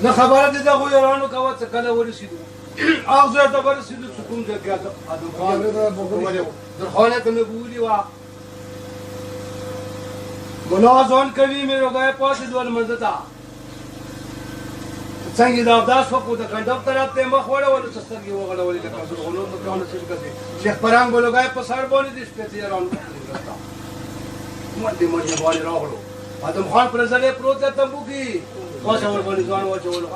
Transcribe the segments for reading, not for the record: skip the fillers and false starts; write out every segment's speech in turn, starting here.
نه خبره دې دغو یارانو کوه څه کله ورسېدو هغه ځای ته ورسېدو چې کوم ځای کې ادم خان درخانه ته مې بولي وه ملا ځان کوي مې روګی پاتې دول منځه ته څنګه د اوداس وکړو د کنډک طرف ته مخ وړولو چې سترګې وغړولې لکه زرغونو دکانو چې کسې شیخ پرنګ به لوګی په سر باندې دې شپېته یارانو منډې منډې باندې راغلو ادم خان پر ځلې پروت دی تمبو کې واچول باندې ځوان واچولو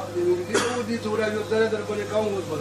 دې څومره یو ځای در باندې کوم اوس به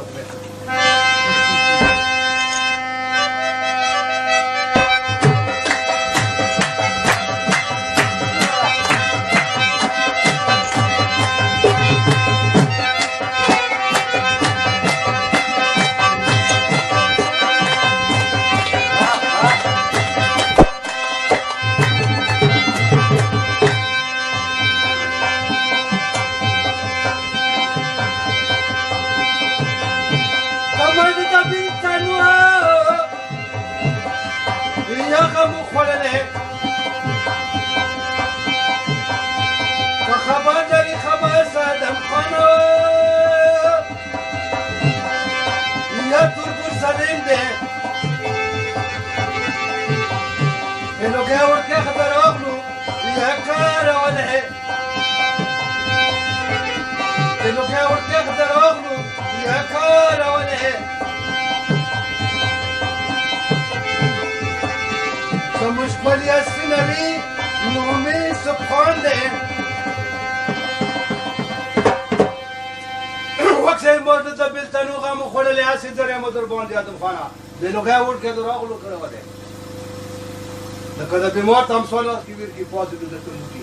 لکه د بیمار تمثال کې ورکی پاتې د تلو کې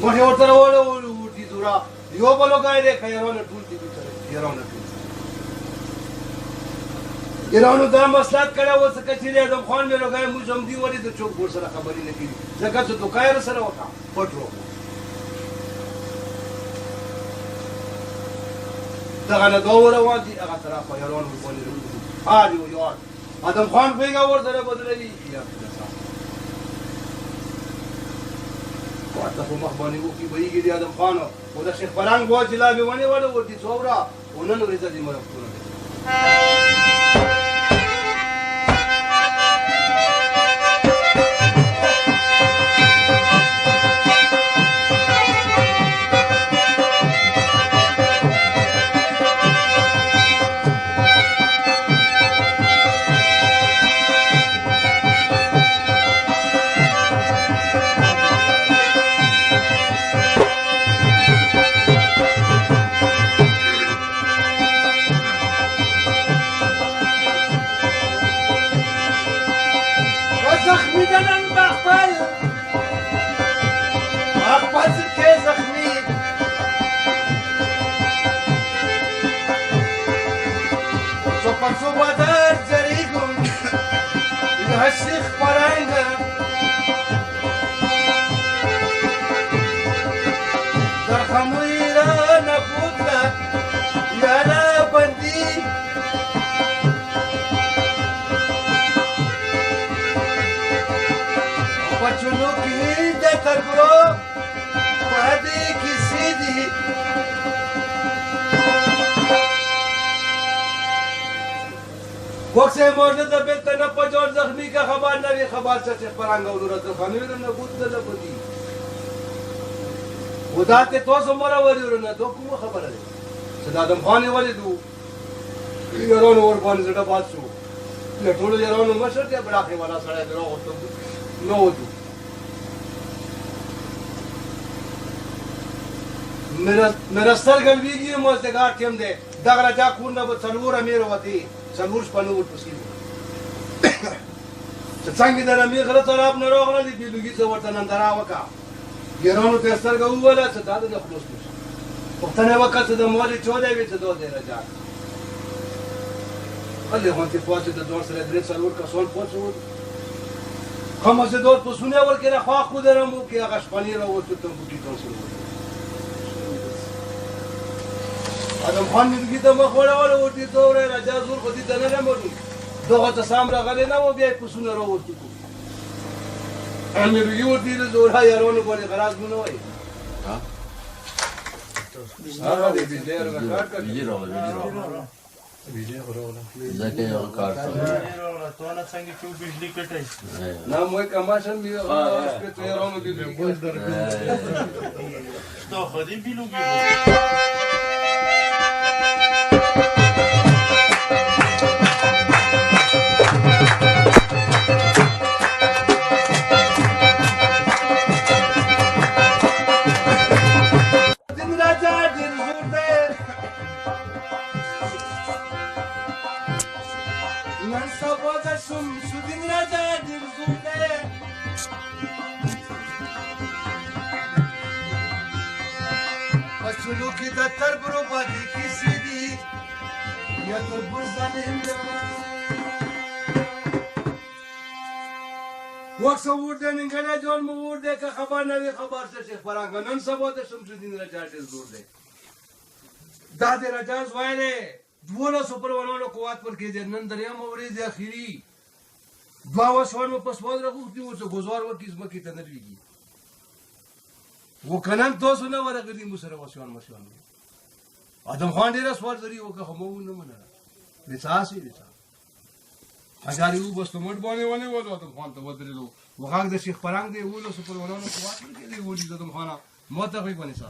مخې ورته راوړو ورتي زورا یو بل لګای دی خیرونه ټول دي یارانه یارانو دا مسلات کړه اوس کچې اعظم خان مې لګای مو زم دی ولې د چوک ګور سره خبرې نه کړي ځکه چې دوکایر سره وکړه پټرو دا نه دوه روان دي هغه طرف یارانو باندې هاري و یار اعظم خان پیغا ورته بدلوي واته په مخ باندې وکي بهیږي د ادم خان او د شیخ پرنګ بو جلابي ونی وړه ورتي څوبرا ونن ورځ دې مرکونه وقتی مورد دبیت نه پجور زخمی کا خبر نوی خبر چه پرنگ او درد خانوی نه بود نه بدی خدا ته تو سمرا وری نه تو کوم خبره ده صدا ادم خان ولی دو یارانو ور باندې زړه باد شو له ټول یارانو مشر ته بڑا خې والا سره درو وته نو ودو میرا سرګل ویږي مو څنګه ټیم ده دا راځه کو نه به څلور امیر وتی څلور شپنو ورپسې چې څنګه د رمې غره طرف نه راغله دي بیلوګي څه ورته ننداره وکړه یارانو ته سترګه ووله چې دا د خلاص نشي پښتنه وکړه چې د مولي 14 وي چې 2 دی راځه خلې هونته پاتې د دور سره درې څلور کسان پوښتنه کومه چې دوت پسونه ورکړه خو خو درمو کې هغه شپنی راوته ته بوټي تاسو ادم خان دې ته مخ وړول ورته دوره راځه زور خو دې دنه نه مړو دغه ته سام راغلی نه و بیا پسونه راوته کو امیر یو دې زور ها یارونه باندې غراز مونږ وای هغه دې بجلی راکاټ کړ بجلی راغله ځکه یو کار نه موږ کماشن دی په تهران کې دا خدي بیلو چلو کی د تر برو باندې کیسې دي یا تر بزانم وقت ور دې نګنه جوړ مو ور دې که خبر نه وي خبر څه شیخ فرنګ نن سبا د شمس الدین رجاټ زور دی دا دې رجاز وایله دوله سپر ونولو قوت پر کې نن دریا موري دې اخیری دوا وسوان په پسواد راغو دي او څه گزار وکیز مکی ته نه لګي वो कनन तो सुना वाला गदी मुसरा वसवान मसवान आदम खान डेरा स्वार जरी वो का हमो न मना विसास ही विसास हजारी वो बस तो मट बाने वाले वो आदम खान तो बदले लो वो खाग दे शेख परंग दे वो लो सुपर वाला नो बात के लिए वो दी आदम खाना मत कोई बने सा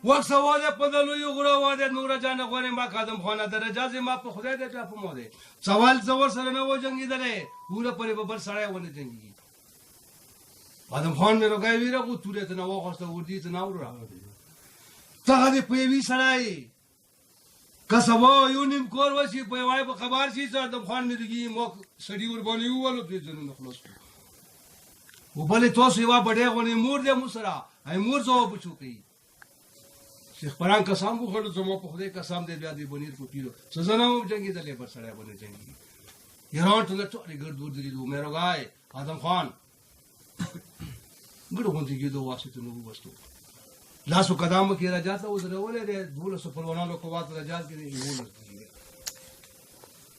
وقت سواله پدلو یو غره واده نور جان غوړې ما قدم خانه درجه ما په خدای دې په مو ده سوال زور سره نه و جنگي دله پورا پرې ببر سړی ونه جنگي قدم خان مې روګای ویره کو توره ته نو خوسته وردی ته نو را ته دې په وی سړی کسبا یو نیم کور وشي په وای په خبر شي قدم خان مې دګي مو سړی ور باندې وولو په ځنه خلاص و بلې تاسو یو بډې غونې مور دې مسرا هي مور زو بچو کی शेख परांग कसम को खड़ो जमा पखदे कसम दे ब्यादी बनीर को पीरो सजना में जंगी दले पर सड़े बने जंगी यहां तो तो घर दूर दिली दो मेरो गाय आदम खान गुड़ होंदी की दो वासे तो नु वस्तु लासो कदम के राजा था उधर बोले रे दूर से परवाना लोग को बात राजा के नहीं बोल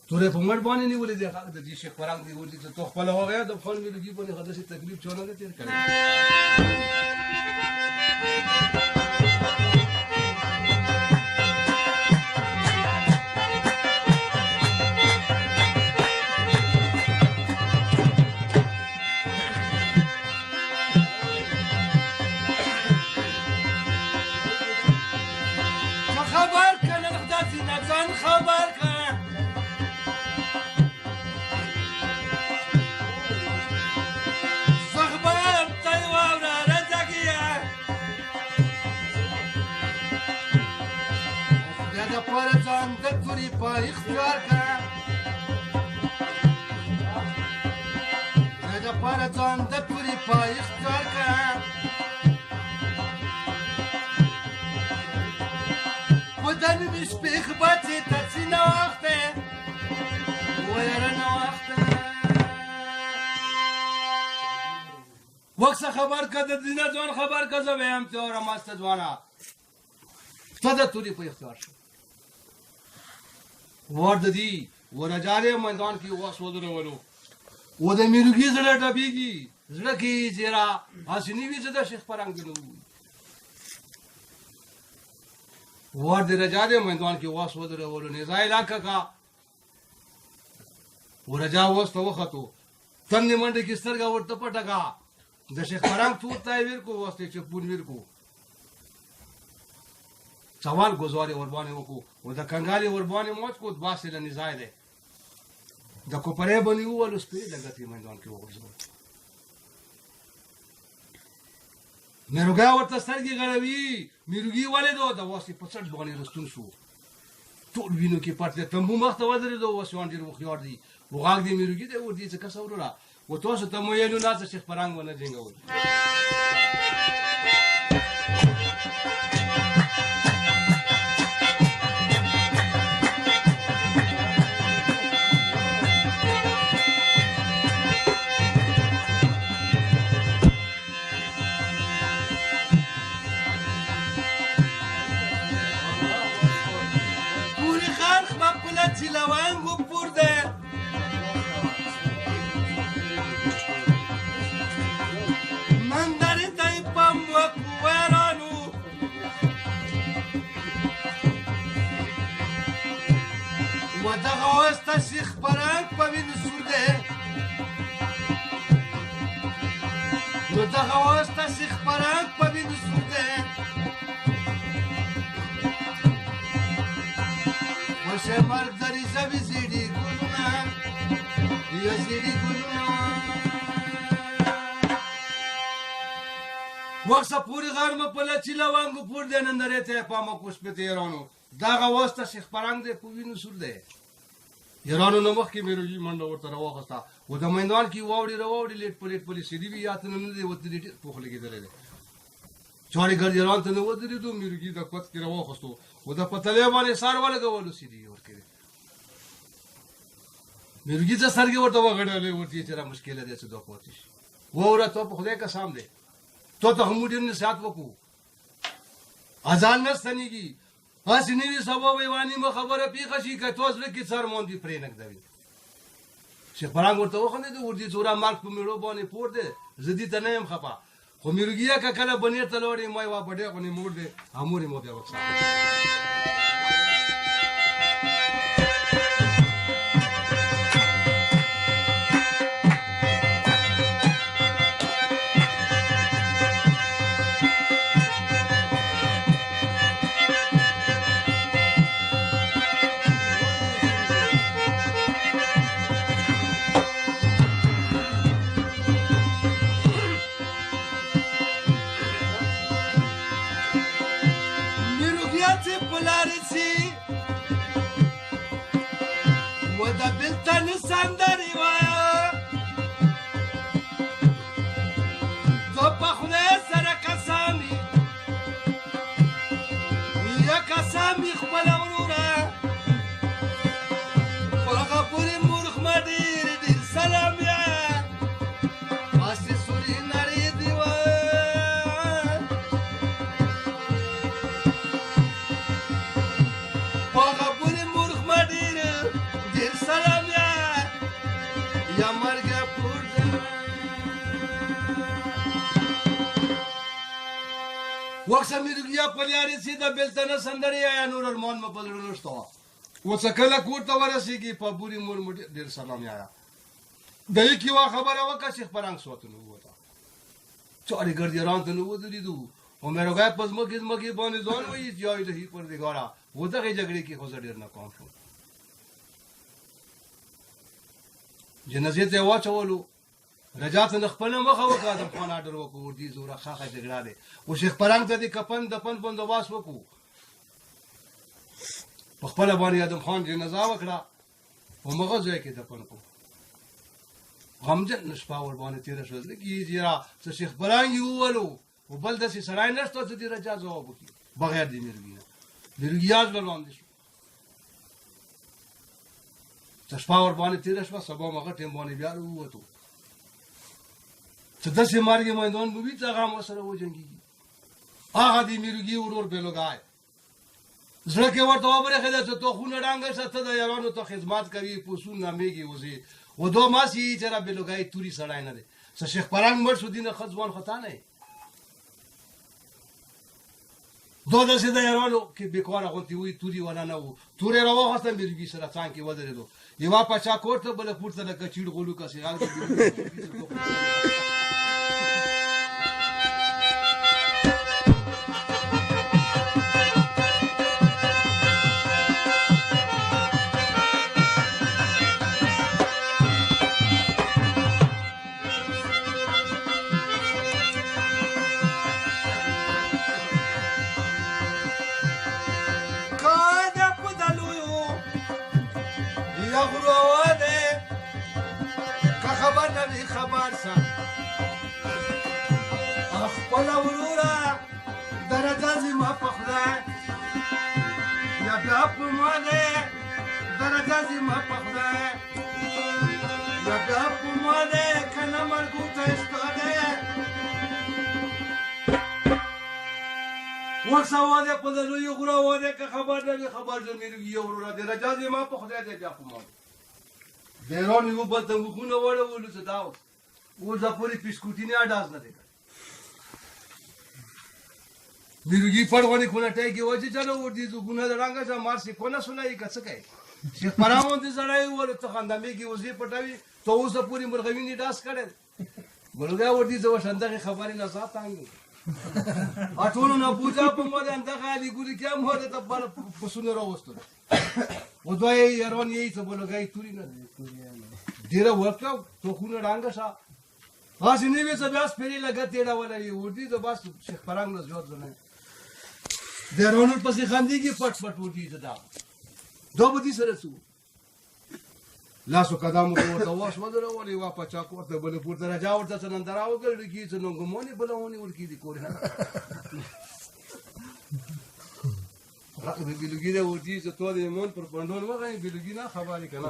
तोरे पंगड़ बाने नहीं बोले देखा तो जी शेख परांग दी बोली तो खपल हो गया तो फोन में लगी बने खदे से तकलीफ छोना के तेर करे وقت خبر کده دینه ځوان خبر کزه ویم ته اور ماست ځوانا فدا توری په اختیار شو ورد دی ورجاله میدان کې واس ودرولو و د میرګي زړه ډبېږي زړه کې چېرې حسیني وي چې د شیخ فرهنګ دی نو ور د رجاله میدان کې واس ودرولو نزا علاقه کا ورجا واس ته وختو څنګه منډه کې سترګه ورته پټه کا د شیخ فرهنګ تو تای ویر کو واسطه چې پون ویر کو سوال گزارې وربانې وکړو و د کنګالې وربانې موت کو باسې له نزای دی د کوپرې باندې ووالو سپې لګتې میدان کې وغورځول میروګا ورته سترګې غړوي میروګي ولېدو د واسې په څټ باندې رستون شو ټول وینو کې پټ دی تنبو مخ ته ودرېدو وسوان ډېر هوښیار دی وغاږ دی میروګي دی ور دي څه کس وروره و تاسو ته مو یې نو ناڅه شیخ فرهنګ ونه جنګول شیخ فرهنګ په وینو سور دی نو دغه واسطه شیخ فرهنګ په وینو سور دی خوشه مرګ دری زوی زیړي ګلونه یا زیړي ګلونه وخته پورې غرمه په لچې لونګو پور دی نندرې ته پامه کوش په تیرانو دغه واسطه شیخ فرهنګ دی په وینو سور دی یارانو نو مخکې میروګي منډه ورته راواخسته و د میدان کې واوړې لیټ په لیټ سیدي وي یا ته نه دی ورته ډېر پوخ لګېدلی دی چاړې ګرد یاران ته نه ودرېدو میروګي د کوت کې راواخستو و د پتلې باندې سار ولګولو سیدي یې ورکړې میروګي ته سترګې ورته وغړولې ورته یې تېره مشکله دی چې دا پاتې شي واوره ته په خدای قسم دی تو ته هم ډېر نصیحت وکړو اذان نه ستنېږي هسې نه وي سبا ویواني مه خبره پېښه شي که تو زړه کې څر موندي پرې نږدوي شیخ فرهنګ ورته وخندېدو ور دې څوره مرګ په مېړو باندې پور دی زه دې ته نه یم خفه خو میروګیه که کله بنیر ته لاړې ما یوه بډې غونې مور دی همور یې مو بیا وکړه وخت میروګیا په لارې سي د بېلتنه سندرې یا نور ارمان مې په زړه نشته وه اوس کله کور ته ورسېږي په بوري مور مو ډېر سلام یاره د یې یوه خبره وکړه شیخ فرهنګ سوته نه ووته چارې ګردیران ته نه ودرېدو او میروګی په ځمکې باندې ځان وایي یا الهي پروردګاره و دغې جګړې کې خو زه ډېر ناکام شوم جنازې ته یې واچولو رجا ته خپله مخه وکړه ادم خان آډر وکړو ور دې زوره خاخه جګړه دی و شیخ فرهنګ ته د کفن دفن بندوباست وکړو په خپله باندې ادم خان جنازه وکړه په مغه ځای کې دفن کړو غمجن شپه ورباندې تېره شوه لږ یې جیره څه شیخ فرهنګ یې وولو و بل داسې سړی نشته چې د رجا ځواب وکړي بغیر د میروګي نه میروګیا زړه لاندې شو څه شپه ورباندې تېره شوه سبا مغه ټیم باندې بیا ووتو چې داسې مرګ میدان به وي چې هغه هم ورسره وجنګېږي هغه د میروګي ورور بېلوګی زړه کې ورته وبرېښېده چې توخونه ړانګه شه ته د یارانو ته خدمات کوي پسون نامېږي وځي و دو ماسي چې را بېلوګای توري سړی نه دی څه شیخ پرنګ مړ شو دینه ښه ځوان خو تا نه یې دو داسې د یارانو کې بېکاره غوندې وي توري ونه نه وو تور یې را واخېسته میرګي سره څانګ کې ودرېدو یوه پچا کور ته بله پورته لکه چیړ غولو کسې غال خبر سا خپل ورورا درجه زما په خدای یا بیا په ما ده درجه زما په خدای یا بیا په ما ده کنه مرګو ته ستاده ورساواده په دلو یو غرا واده که خبر نه خبر زمیر یو ورورا درجه زما په خدای ده بیا په ما دیران یو بل ته وګونه وړه ولې څه داو वो जपूरी पिस्कुटी ने आडाज न देखा मिरुगी फड़वानी खुना टाई की वजह चलो वो दी जो गुना दरांगा जा मार से कोना सुनाई कसं काय शेख परामों ती जड़ाई वो तो खानदानी की वजह पटावी तो वो जपूरी मुर्गवी ने डास करे बोल गया वो दी जो शंदा की खबरी न साथ आएंगे आठों ना पूजा पम्मादे अंधा खाली गुरी क्या मोहरे तब बाल पसुने रहो वस्तु वो तो ये यारों यही सब बोलो गया तुरी ना देरा वर्क तो खुना डांगा सा आज नहीं भी सब यार फेरी लगा तेरा वाला ये उड़ी तो बस शेख परांग न जोत बने देरोन पर से खांदी की पट पट उड़ी जदा दो बदी सरसू लासो कदम को तो वास वदर वाली वा पचा को तो बोले पुर तरह जाओ तो नंतर आओ के लड़की से नो गुमोनी बोलाओनी उड़की दी कोरे बिलुगी दे उड़ी से तो दे मन पर पंडोन वा कहीं बिलुगी ना खबरी कना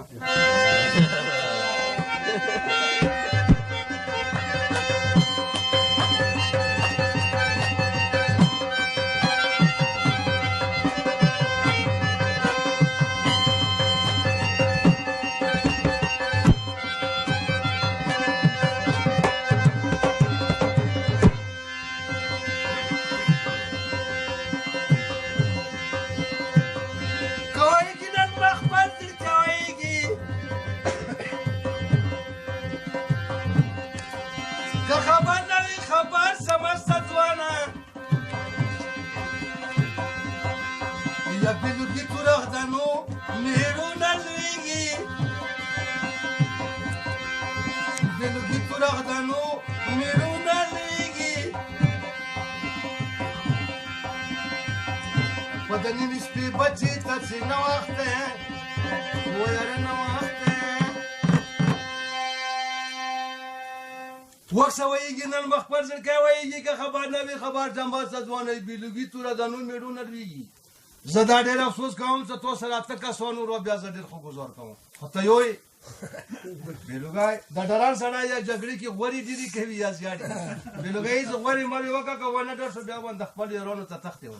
بدني نسبي بچي تاسي نو وخت هو يار نو وخت وښويږي نن مخبر سره کوي که خبر نه وي خبر جنبا ځواني بيلوګي تور دانو میډو نه ویږي زدا ډېر افسوس کوم چې تو سره تک سونو رو بیا ډېر خو گزار کوم خته یوي بيلوګای د ډران سره یا جګړې کې غوري دي کوي یا زیاړي بيلوګای زغوري مې وکړه کوونه ډېر څه بیا باندې خپل یارانو ته تخته و